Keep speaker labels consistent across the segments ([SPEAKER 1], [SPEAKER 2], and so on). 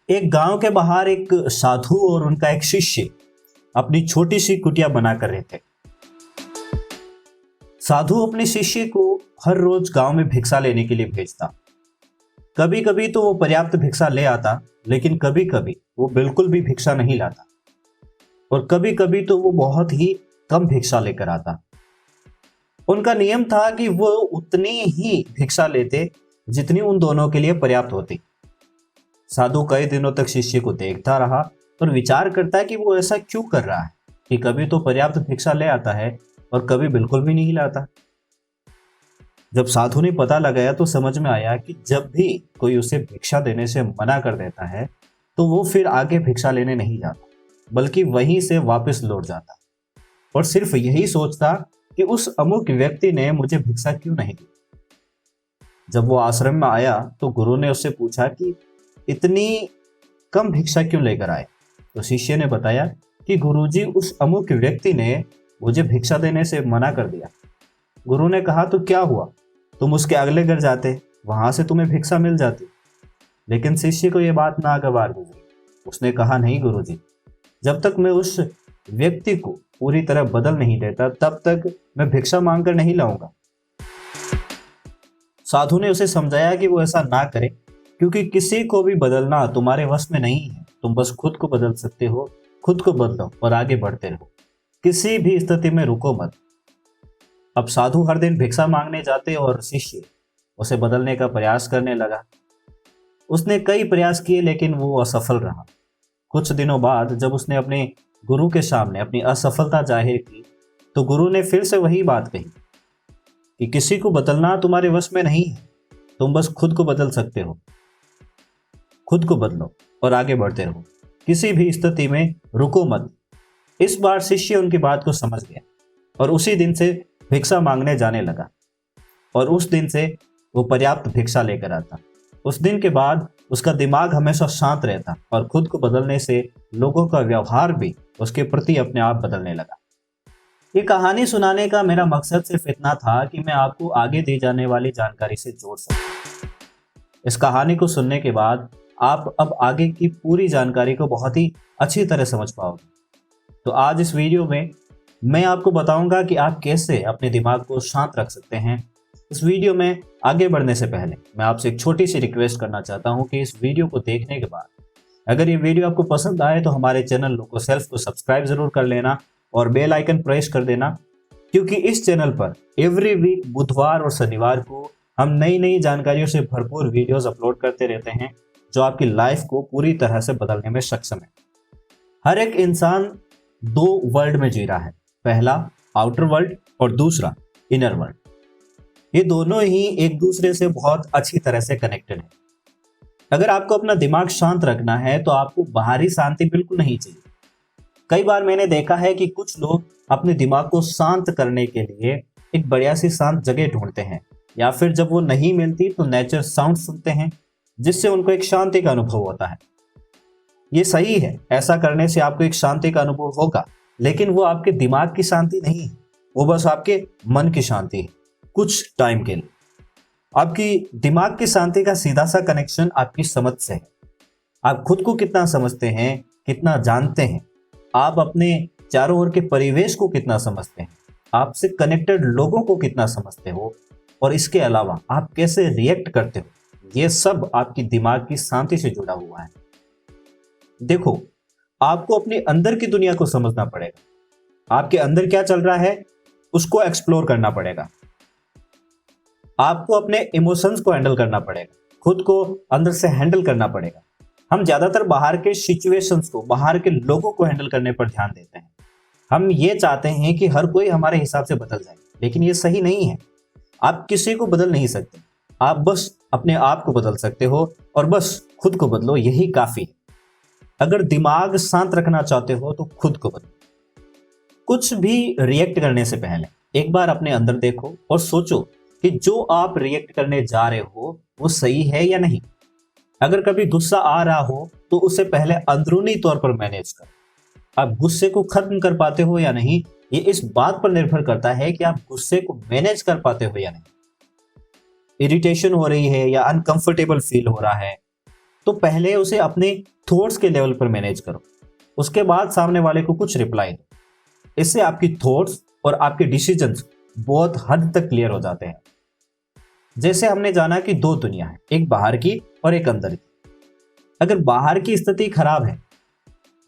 [SPEAKER 1] एक गांव के बाहर एक साधु और उनका एक शिष्य अपनी छोटी सी कुटिया बना कर रहे थे। साधु अपने शिष्य को हर रोज गांव में भिक्षा लेने के लिए भेजता। कभी कभी तो वो पर्याप्त भिक्षा ले आता, लेकिन कभी कभी वो बिल्कुल भी भिक्षा नहीं लाता और कभी कभी तो वो बहुत ही कम भिक्षा लेकर आता। उनका नियम था कि वो उतनी ही भिक्षा लेते जितनी उन दोनों के लिए पर्याप्त होती। साधु कई दिनों तक शिष्य को देखता रहा और विचार करता कि वो ऐसा क्यों कर रहा है कि कभी तो पर्याप्त भिक्षा ले आता है और कभी बिल्कुल भी नहीं लाता। जब साधु ने पता लगाया तो समझ में आया कि जब भी कोई उसे भिक्षा देने से मना कर देता है तो वो फिर आगे भिक्षा लेने नहीं जाता, बल्कि वहीं से वापस लौट जाता और सिर्फ यही सोचता कि उस अमुक व्यक्ति ने मुझे भिक्षा क्यों नहीं दी। जब वो आश्रम में आया तो गुरु ने उससे पूछा कि इतनी कम भिक्षा क्यों लेकर आए। तो शिष्य ने बताया कि गुरुजी, उस अमुक व्यक्ति ने मुझे भिक्षा देने से मना कर दिया। गुरु ने कहा, तो क्या हुआ, तुम उसके अगले घर जाते, वहां से तुम्हें भिक्षा मिल जाती। लेकिन शिष्य को यह बात नागवार गुजरी। उसने कहा, नहीं गुरुजी, जब तक मैं उस व्यक्ति को पूरी तरह बदल नहीं देता तब तक मैं भिक्षा मांगकर नहीं लाऊंगा। साधु ने उसे समझाया कि वो ऐसा ना करे, क्योंकि किसी को भी बदलना तुम्हारे वश में नहीं है। तुम बस खुद को बदल सकते हो। खुद को बदलो और आगे बढ़ते रहो, किसी भी स्थिति में रुको मत। अब साधु हर दिन भिक्षा मांगने जाते और शिष्य उसे बदलने का प्रयास करने लगा। उसने कई प्रयास किए लेकिन वो असफल रहा। कुछ दिनों बाद जब उसने अपने गुरु के सामने अपनी असफलता जाहिर की तो गुरु ने फिर से वही बात कही कि किसी को बदलना तुम्हारे वश में नहीं है, तुम बस खुद को बदल सकते हो। खुद को बदलो और आगे बढ़ते रहो, किसी भी स्थिति में रुको मत। इस बार शिष्य उनकी बात को समझ गया और उसी दिन से भिक्षा मांगने जाने लगा और उस दिन से वो पर्याप्त भिक्षा लेकर आता। उस दिन के बाद उसका दिमाग हमेशा शांत रहता और खुद को बदलने से लोगों का व्यवहार भी उसके प्रति अपने आप बदलने लगा। ये कहानी सुनाने का मेरा मकसद सिर्फ इतना था कि मैं आपको आगे दी जाने वाली जानकारी से जोड़ सकूं। इस कहानी को सुनने के बाद आप अब आगे की पूरी जानकारी को बहुत ही अच्छी तरह समझ पाओगे। तो आज इस वीडियो में मैं आपको बताऊंगा कि आप कैसे अपने दिमाग को शांत रख सकते हैं। इस वीडियो में आगे बढ़ने से पहले मैं आपसे एक छोटी सी रिक्वेस्ट करना चाहता हूं कि इस वीडियो को देखने के बाद अगर ये वीडियो आपको पसंद आए तो हमारे चैनल लोको सेल्फ को सब्सक्राइब जरूर कर लेना और बेल आइकन प्रेस कर देना, क्योंकि इस चैनल पर एवरी वीक बुधवार और शनिवार को हम नई नई जानकारियों से भरपूर वीडियोस अपलोड करते रहते हैं जो आपकी लाइफ को पूरी तरह से बदलने में सक्षम है। हर एक इंसान दो वर्ल्ड में जी रहा है, पहला आउटर वर्ल्ड और दूसरा इनर वर्ल्ड। ये दोनों ही एक दूसरे से बहुत अच्छी तरह से कनेक्टेड है। अगर आपको अपना दिमाग शांत रखना है तो आपको बाहरी शांति बिल्कुल नहीं चाहिए। कई बार मैंने देखा है कि कुछ लोग अपने दिमाग को शांत करने के लिए एक बढ़िया सी शांत जगह ढूंढते हैं, या फिर जब वो नहीं मिलती तो नेचर साउंड सुनते हैं जिससे उनको एक शांति का अनुभव होता है। ये सही है, ऐसा करने से आपको एक शांति का अनुभव होगा, लेकिन वो आपके दिमाग की शांति नहीं है, वो बस आपके मन की शांति है कुछ टाइम के लिए। आपकी दिमाग की शांति का सीधा सा कनेक्शन आपकी समझ से है। आप खुद को कितना समझते हैं, कितना जानते हैं, आप अपने चारों ओर के परिवेश को कितना समझते हैं, आपसे कनेक्टेड लोगों को कितना समझते हो, और इसके अलावा आप कैसे रिएक्ट करते हो, ये सब आपकी दिमाग की शांति से जुड़ा हुआ है। देखो, आपको अपने अंदर की दुनिया को समझना पड़ेगा। आपके अंदर क्या चल रहा है उसको एक्सप्लोर करना पड़ेगा। आपको अपने इमोशंस को हैंडल करना पड़ेगा, खुद को अंदर से हैंडल करना पड़ेगा। हम ज्यादातर बाहर के सिचुएशंस को, बाहर के लोगों को हैंडल करने पर ध्यान देते हैं। हम ये चाहते हैं कि हर कोई हमारे हिसाब से बदल जाए, लेकिन ये सही नहीं है। आप किसी को बदल नहीं सकते, आप बस अपने आप को बदल सकते हो और बस खुद को बदलो, यही काफी है। अगर दिमाग शांत रखना चाहते हो तो खुद को बदलो। कुछ भी रिएक्ट करने से पहले एक बार अपने अंदर देखो और सोचो कि जो आप रिएक्ट करने जा रहे हो वो सही है या नहीं। अगर कभी गुस्सा आ रहा हो तो उसे पहले अंदरूनी तौर पर मैनेज करो। आप गुस्से को खत्म कर पाते हो या नहीं, ये इस बात पर निर्भर करता है कि आप गुस्से को मैनेज कर पाते हो या नहीं। इरिटेशन हो रही है या अनकंफर्टेबल फील हो रहा है तो पहले उसे अपने थॉट्स के लेवल पर मैनेज करो, उसके बाद सामने वाले को कुछ रिप्लाई दो। इससे आपकी थॉट्स और आपके डिसीजंस बहुत हद तक क्लियर हो जाते हैं। जैसे हमने जाना कि दो दुनिया है, एक बाहर की और एक अंदर की। अगर बाहर की स्थिति खराब है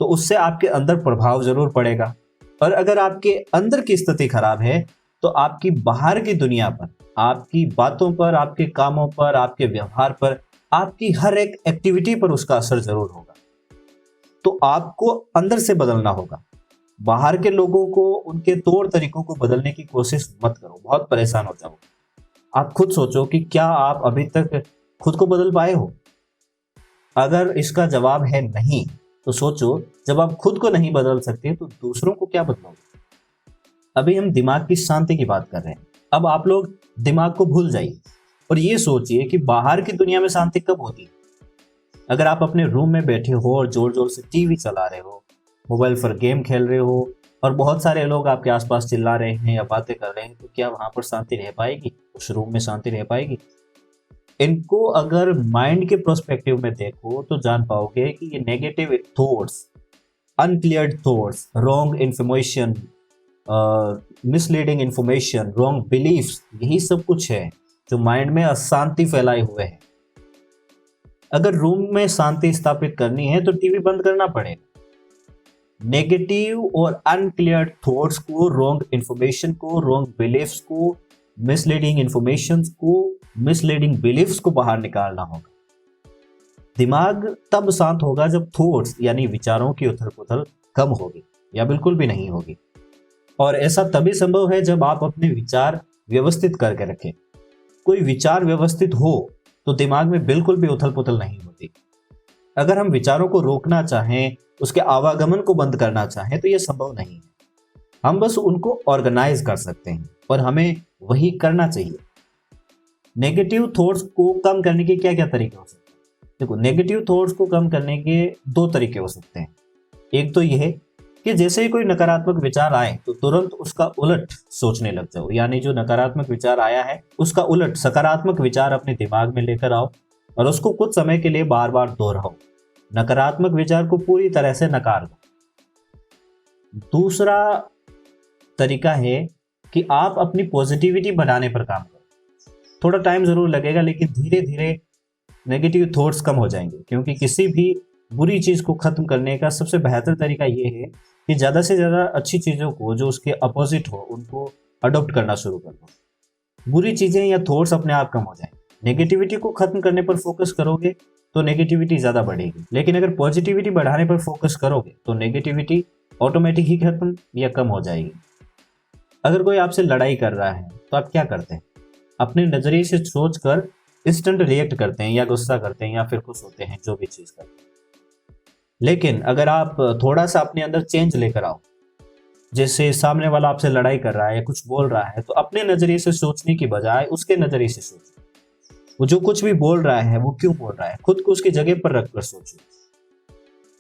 [SPEAKER 1] तो उससे आपके अंदर प्रभाव जरूर पड़ेगा, और अगर आपके अंदर की स्थिति खराब है तो आपकी बाहर की दुनिया पर, आपकी बातों पर, आपके कामों पर, आपके व्यवहार पर, आपकी हर एक एक्टिविटी पर उसका असर जरूर होगा। तो आपको अंदर से बदलना होगा। बाहर के लोगों को, उनके तौर तरीकों को बदलने की कोशिश मत करो, बहुत परेशान हो जाओ। आप खुद सोचो कि क्या आप अभी तक खुद को बदल पाए हो। अगर इसका जवाब है नहीं, तो सोचो जब आप खुद को नहीं बदल सकते तो दूसरों को क्या बदलोगे। अभी हम दिमाग की शांति की बात कर रहे हैं। अब आप लोग दिमाग को भूल जाइए और ये सोचिए कि बाहर की दुनिया में शांति कब होती है। अगर आप अपने रूम में बैठे हो और जोर जोर से टीवी चला रहे हो, मोबाइल पर गेम खेल रहे हो और बहुत सारे लोग आपके आसपास चिल्ला रहे हैं या बातें कर रहे हैं, तो क्या वहां पर शांति रह पाएगी? उस रूम में शांति रह पाएगी? इनको अगर माइंड के प्रोस्पेक्टिव में देखो तो जान पाओगे कि ये negative thoughts, uncleared thoughts, wrong information, misleading information, wrong beliefs, यही सब कुछ है जो माइंड में अशांति फैलाए हुए है। अगर रूम में शांति स्थापित करनी है तो टीवी बंद करना पड़ेगा। नेगेटिव और अनक्लियर्ड थॉट्स को, रॉन्ग इंफॉर्मेशन को, रॉन्ग बिलीफ्स को, मिसलीडिंग इंफॉर्मेशन को, मिसलीडिंग बिलीफ्स को बाहर निकालना होगा। दिमाग तब शांत होगा जब थॉट्स यानी विचारों की उथल पुथल कम होगी या बिल्कुल भी नहीं होगी। और ऐसा तभी संभव है जब आप अपने विचार व्यवस्थित करके रखें। कोई विचार व्यवस्थित हो तो दिमाग में बिल्कुल भी उथल पुथल नहीं होती। अगर हम विचारों को रोकना चाहें, उसके आवागमन को बंद करना चाहें तो यह संभव नहीं है। हम बस उनको ऑर्गेनाइज कर सकते हैं और हमें वही करना चाहिए। नेगेटिव थॉट्स को कम करने के क्या क्या तरीके हो सकते हैं? देखो, नेगेटिव थॉट्स को कम करने के दो तरीके हो सकते हैं। एक तो यह कि जैसे ही कोई नकारात्मक विचार आए तो तुरंत उसका उलट सोचने लग जाओ, यानी जो नकारात्मक विचार आया है उसका उलट सकारात्मक विचार अपने दिमाग में लेकर आओ और उसको कुछ समय के लिए बार बार दोहराओ। नकारात्मक विचार को पूरी तरह से नकार दो। दूसरा तरीका है कि आप अपनी पॉजिटिविटी बढ़ाने पर काम करो। थोड़ा टाइम जरूर लगेगा, लेकिन धीरे धीरे नेगेटिव थॉट्स कम हो जाएंगे, क्योंकि किसी भी बुरी चीज को खत्म करने का सबसे बेहतर तरीका यह है कि ज्यादा से ज्यादा अच्छी चीजों को, जो उसके अपोजिट हो, उनको अडॉप्ट करना शुरू कर दो। बुरी चीजें या थॉट्स अपने आप कम हो जाएंगे। नेगेटिविटी को खत्म करने पर फोकस करोगे तो नेगेटिविटी ज्यादा बढ़ेगी, लेकिन अगर पॉजिटिविटी बढ़ाने पर फोकस करोगे तो नेगेटिविटी ऑटोमेटिक ही खत्म या कम हो जाएगी। अगर कोई आपसे लड़ाई कर रहा है तो आप क्या करते हैं? अपने नजरिए से सोचकर इंस्टेंट रिएक्ट करते हैं या गुस्सा करते हैं या फिर खुश होते हैं, जो भी चीज करते हैं। लेकिन अगर आप थोड़ा सा अपने अंदर चेंज लेकर आओ, जैसे सामने वाला आपसे लड़ाई कर रहा है या कुछ बोल रहा है, तो अपने नजरिए से सोचने की बजाय उसके नजरिए से सोचो। वो जो कुछ भी बोल रहा है वो क्यों बोल रहा है, खुद को उसकी जगह पर रखकर सोचो।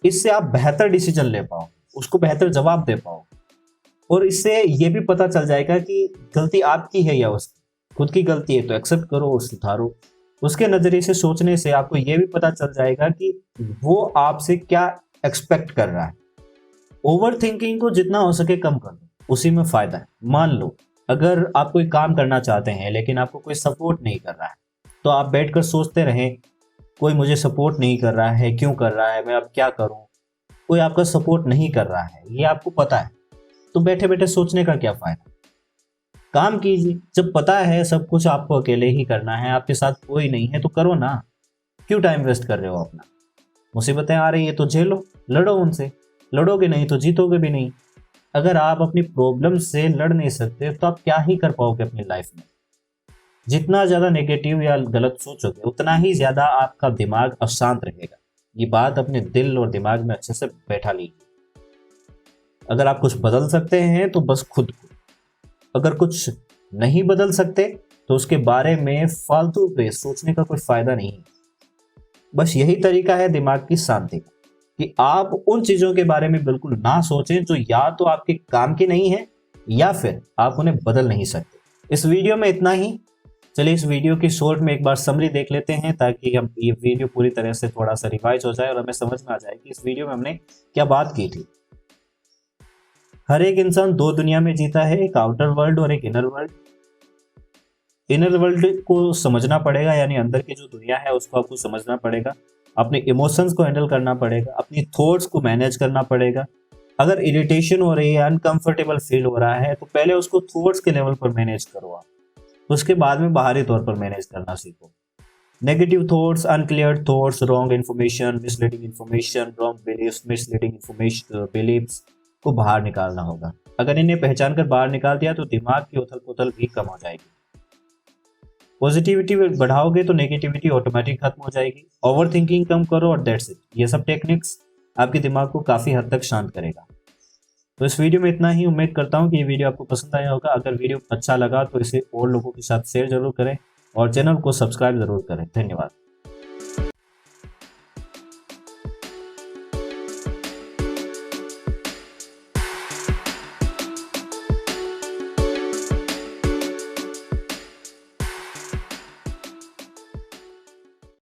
[SPEAKER 1] इससे आप बेहतर डिसीजन ले पाओ, उसको बेहतर जवाब दे पाओ, और इससे ये भी पता चल जाएगा कि गलती आपकी है या उसकी। खुद की गलती है तो एक्सेप्ट करो और सुधारो। उसके नजरिए से सोचने से आपको यह भी पता चल जाएगा कि वो आपसे क्या एक्सपेक्ट कर रहा है। ओवर थिंकिंग को जितना हो सके कम कर दो, उसी में फायदा है। मान लो अगर आप कोई काम करना चाहते हैं लेकिन आपको कोई सपोर्ट नहीं कर रहा है, तो आप बैठकर सोचते रहें, कोई मुझे सपोर्ट नहीं कर रहा है, क्यों कर रहा है, मैं अब क्या करूं। कोई आपका सपोर्ट नहीं कर रहा है, ये आपको पता है, तो बैठे बैठे सोचने का क्या फायदा। काम कीजिए। जब पता है सब कुछ आपको अकेले ही करना है, आपके साथ कोई नहीं है, तो करो ना। क्यों टाइम वेस्ट कर रहे हो अपना? मुसीबतें आ रही है तो झेलो, लड़ो उनसे। लड़ोगे नहीं तो जीतोगे भी नहीं। अगर आप अपनी प्रॉब्लम से लड़ नहीं सकते तो आप क्या ही कर पाओगे अपनी लाइफ में। जितना ज्यादा नेगेटिव या गलत सोचोगे उतना ही ज्यादा आपका दिमाग अशांत रहेगा। ये बात अपने दिल और दिमाग में अच्छे से बैठा लीजिए। अगर आप कुछ बदल सकते हैं तो बस खुद को, अगर कुछ नहीं बदल सकते तो उसके बारे में फालतू पे सोचने का कोई फायदा नहीं है। बस यही तरीका है दिमाग की शांति का, कि आप उन चीजों के बारे में बिल्कुल ना सोचें जो या तो आपके काम की नहीं है या फिर आप उन्हें बदल नहीं सकते। इस वीडियो में इतना ही। चलिए इस वीडियो की शॉर्ट में एक बार समरी देख लेते हैं ताकि हम ये वीडियो पूरी तरह से थोड़ा सा रिवाइज हो जाए और हमें समझ में आ जाए कि इस वीडियो में हमने क्या बात की थी। हर एक इंसान दो दुनिया में जीता है, एक आउटर वर्ल्ड और एक इनर वर्ल्ड। इनर वर्ल्ड को समझना पड़ेगा, यानी अंदर की जो दुनिया है उसको आपको समझना पड़ेगा, अपने इमोशंस को हैंडल करना पड़ेगा, अपनी थॉट्स को मैनेज करना पड़ेगा। अगर इरिटेशन हो रही है, अनकंफर्टेबल फील हो रहा है, तो पहले उसको थॉट्स के लेवल पर मैनेज करो आप, उसके बाद में बाहरी तौर पर मैनेज करना सीखो। Negative thoughts, unclear thoughts, wrong information, wrong believes, misleading information believes को बाहर निकालना होगा। अगर इन्हें पहचान कर बाहर निकाल दिया तो दिमाग की उथल पुथल भी कम हो जाएगी। पॉजिटिविटी बढ़ाओगे तो नेगेटिविटी ऑटोमेटिक खत्म हो जाएगी। ओवर थिंकिंग कम करो और दैट्स इट। ये सब टेक्निक्स आपके दिमाग को काफी हद तक शांत करेगा। तो इस वीडियो में इतना ही। उम्मीद करता हूँ कि ये वीडियो आपको पसंद आया होगा। अगर वीडियो अच्छा लगा तो इसे और लोगों के साथ शेयर जरूर करें और चैनल को सब्सक्राइब जरूर करें। धन्यवाद।